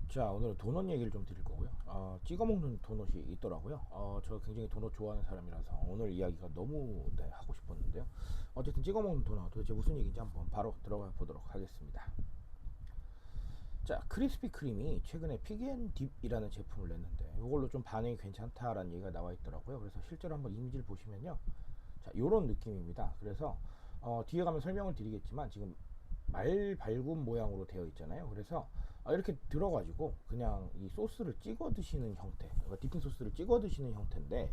자, 오늘은 도넛 얘기를 좀 드릴 거고요. 찍어 먹는 도넛이 있더라고요. 저 굉장히 도넛 좋아하는 사람이라서 오늘 이야기가 너무 하고 싶었는데요. 어쨌든 찍어 먹는 도넛 도대체 무슨 얘기인지 한번 바로 들어가 보도록 하겠습니다. 자, 크리스피 크림이 최근에 피기앤딥이라는 제품을 냈는데 이걸로 좀 반응이 괜찮다라는 얘기가 나와 있더라고요. 그래서 실제로 한번 이미지를 보시면요. 자, 요런 느낌입니다. 그래서 뒤에 가면 설명을 드리겠지만 지금 말 발굽 모양으로 되어 있잖아요. 그래서 이렇게 들어가지고 그냥 이 소스를 찍어 드시는 형태, 그러니까 디핑 소스를 찍어 드시는 형태인데,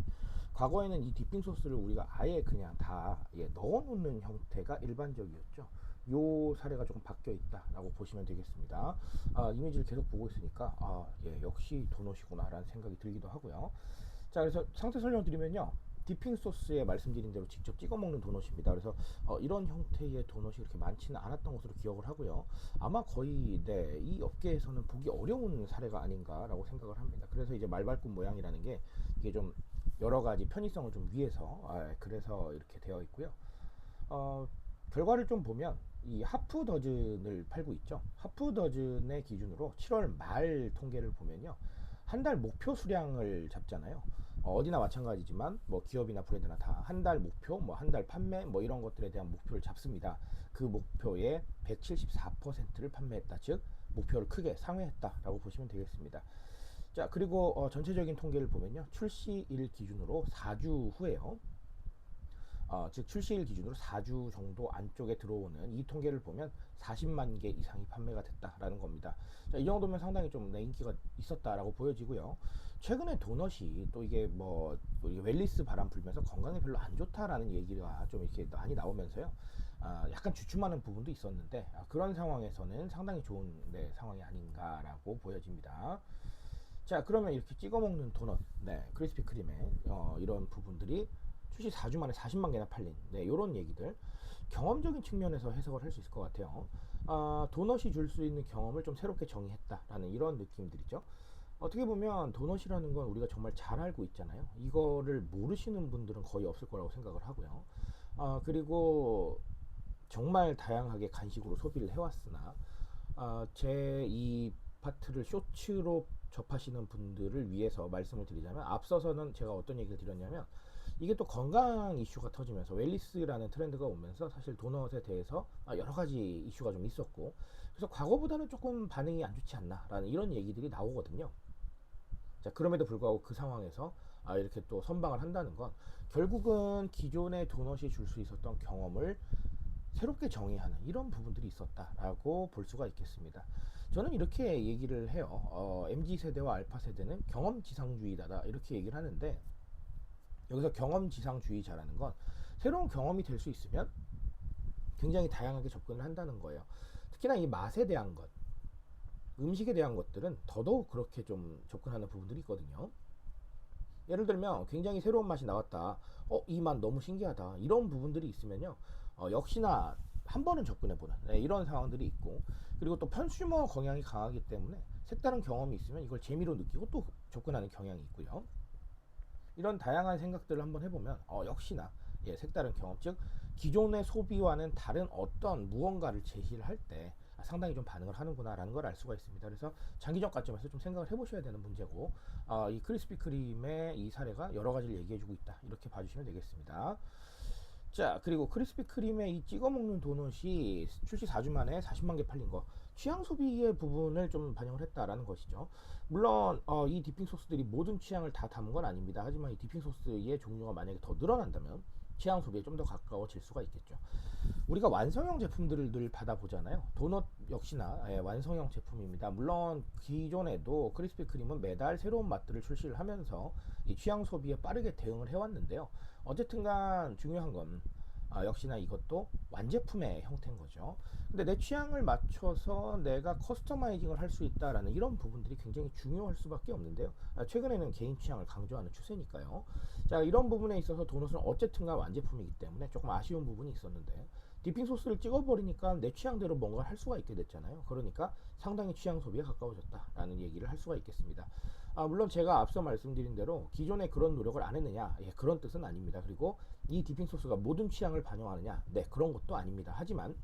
과거에는 이 디핑 소스를 우리가 아예 그냥 다 넣어 놓는 형태가 일반적이었죠. 요 사례가 조금 바뀌어 있다라고 보시면 되겠습니다. 이미지를 계속 보고 있으니까 역시 도넛이구나 라는 생각이 들기도 하고요. 자, 그래서 상태 설명 드리면요, 디핑 소스에 말씀드린 대로 직접 찍어 먹는 도넛입니다. 그래서 이런 형태의 도넛이 그렇게 많지는 않았던 것으로 기억을 하고요. 아마 거의 이 업계에서는 보기 어려운 사례가 아닌가라고 생각을 합니다. 그래서 이제 말발굽 모양이라는 게 이게 좀 여러 가지 편의성을 좀 위해서 그래서 이렇게 되어 있고요. 결과를 좀 보면 이 하프 더즌을 팔고 있죠. 하프 더즌의 기준으로 7월 말 통계를 보면요, 한 달 목표 수량을 잡잖아요. 어디나 마찬가지지만 뭐 기업이나 브랜드나 다 한 달 목표, 뭐 한 달 판매, 뭐 이런 것들에 대한 목표를 잡습니다. 그 목표의 174%를 판매했다. 즉 목표를 크게 상회했다라고 보시면 되겠습니다. 자, 그리고 전체적인 통계를 보면요, 출시일 기준으로 4주 후에요. 즉 출시일 기준으로 4주 정도 안쪽에 들어오는 이 통계를 보면 40만 개 이상이 판매가 됐다라는 겁니다. 자, 이 정도면 상당히 좀 인기가 있었다라고 보여지고요. 최근에 도넛이 또 이게 뭐 웰리스 바람 불면서 건강에 별로 안 좋다라는 얘기가 좀 이렇게 많이 나오면서요. 약간 주춤하는 부분도 있었는데, 그런 상황에서는 상당히 좋은 상황이 아닌가라고 보여집니다. 자, 그러면 이렇게 찍어 먹는 도넛, 크리스피 크림에 이런 부분들이 출시 4주 만에 40만 개나 팔린, 이런 얘기들 경험적인 측면에서 해석을 할 수 있을 것 같아요. 도넛이 줄 수 있는 경험을 좀 새롭게 정의했다라는 이런 느낌들이죠. 어떻게 보면 도넛이라는 건 우리가 정말 잘 알고 있잖아요. 이거를 모르시는 분들은 거의 없을 거라고 생각을 하고요. 그리고 정말 다양하게 간식으로 소비를 해왔으나, 제 이 파트를 쇼츠로 접하시는 분들을 위해서 말씀을 드리자면, 앞서서는 제가 어떤 얘기를 드렸냐면, 이게 또 건강 이슈가 터지면서 웰리스라는 트렌드가 오면서 사실 도넛에 대해서 여러 가지 이슈가 좀 있었고, 그래서 과거보다는 조금 반응이 안 좋지 않나라는 이런 얘기들이 나오거든요. 자, 그럼에도 불구하고 그 상황에서 이렇게 또 선방을 한다는 건 결국은 기존의 도넛이 줄 수 있었던 경험을 새롭게 정의하는 이런 부분들이 있었다라고 볼 수가 있겠습니다. 저는 이렇게 얘기를 해요. MZ세대와 알파세대는 경험지상주의다 이렇게 얘기를 하는데, 여기서 경험지상주의자라는 건 새로운 경험이 될 수 있으면 굉장히 다양하게 접근을 한다는 거예요. 특히나 이 맛에 대한 것, 음식에 대한 것들은 더더욱 그렇게 좀 접근하는 부분들이 있거든요. 예를 들면 굉장히 새로운 맛이 나왔다, 이 맛 너무 신기하다, 이런 부분들이 있으면요, 역시나 한 번은 접근해보는 이런 상황들이 있고, 그리고 또 편슈머 경향이 강하기 때문에 색다른 경험이 있으면 이걸 재미로 느끼고 또 접근하는 경향이 있고요. 이런 다양한 생각들을 한번 해보면 역시나 색다른 경험, 즉 기존의 소비와는 다른 어떤 무언가를 제시를 할 때 상당히 좀 반응을 하는구나라는 걸 알 수가 있습니다. 그래서 장기적 관점에서 좀 생각을 해보셔야 되는 문제고, 이 크리스피 크림의 이 사례가 여러 가지를 얘기해주고 있다, 이렇게 봐주시면 되겠습니다. 자, 그리고 크리스피 크림에 이 찍어 먹는 도넛이 출시 4주 만에 40만 개 팔린 거, 취향 소비의 부분을 좀 반영을 했다라는 것이죠. 물론 이 디핑 소스들이 모든 취향을 다 담은 건 아닙니다. 하지만 이 디핑 소스의 종류가 만약에 더 늘어난다면 취향 소비에 좀 더 가까워질 수가 있겠죠. 우리가 완성형 제품들을 늘 받아보잖아요. 도넛 역시나 완성형 제품입니다. 물론 기존에도 크리스피 크림은 매달 새로운 맛들을 출시를 하면서 이 취향 소비에 빠르게 대응을 해왔는데요. 어쨌든간 중요한 건 역시나 이것도 완제품의 형태인 거죠. 근데 내 취향을 맞춰서 내가 커스터마이징을 할 수 있다라는 이런 부분들이 굉장히 중요할 수밖에 없는데요. 최근에는 개인 취향을 강조하는 추세니까요. 자, 이런 부분에 있어서 도넛은 어쨌든간 완제품이기 때문에 조금 아쉬운 부분이 있었는데, 디핑 소스를 찍어버리니까 내 취향대로 뭔가를 할 수가 있게 됐잖아요. 그러니까 상당히 취향 소비에 가까워졌다라는 얘기를 할 수가 있겠습니다. 물론 제가 앞서 말씀드린 대로 기존에 그런 노력을 안 했느냐, 그런 뜻은 아닙니다. 그리고 이 디핑 소스가 모든 취향을 반영하느냐, 그런 것도 아닙니다. 하지만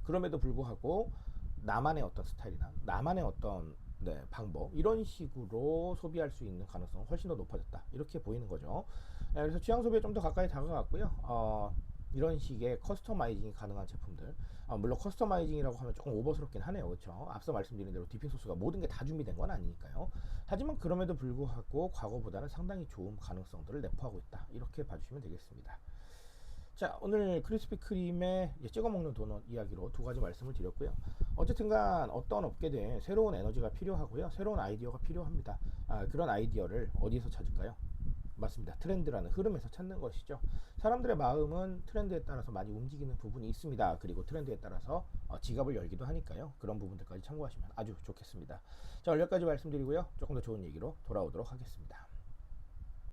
그럼에도 불구하고 나만의 어떤 스타일이나 나만의 어떤 방법 이런 식으로 소비할 수 있는 가능성은 훨씬 더 높아졌다 이렇게 보이는 거죠. 그래서 취향 소비에 좀 더 가까이 다가갔고요. 이런 식의 커스터마이징이 가능한 제품들, 물론 커스터마이징이라고 하면 조금 오버스럽긴 하네요. 그렇죠? 앞서 말씀드린 대로 디핑 소스가 모든 게 다 준비된 건 아니니까요. 하지만 그럼에도 불구하고 과거보다는 상당히 좋은 가능성들을 내포하고 있다 이렇게 봐주시면 되겠습니다. 자, 오늘 크리스피 크림에 찍어 먹는 도넛 이야기로 두 가지 말씀을 드렸고요. 어쨌든간 어떤 업계든 새로운 에너지가 필요하고요, 새로운 아이디어가 필요합니다. 그런 아이디어를 어디서 찾을까요? 맞습니다. 트렌드라는 흐름에서 찾는 것이죠. 사람들의 마음은 트렌드에 따라서 많이 움직이는 부분이 있습니다. 그리고 트렌드에 따라서 지갑을 열기도 하니까요. 그런 부분들까지 참고하시면 아주 좋겠습니다. 자, 여기까지 말씀드리고요. 조금 더 좋은 얘기로 돌아오도록 하겠습니다.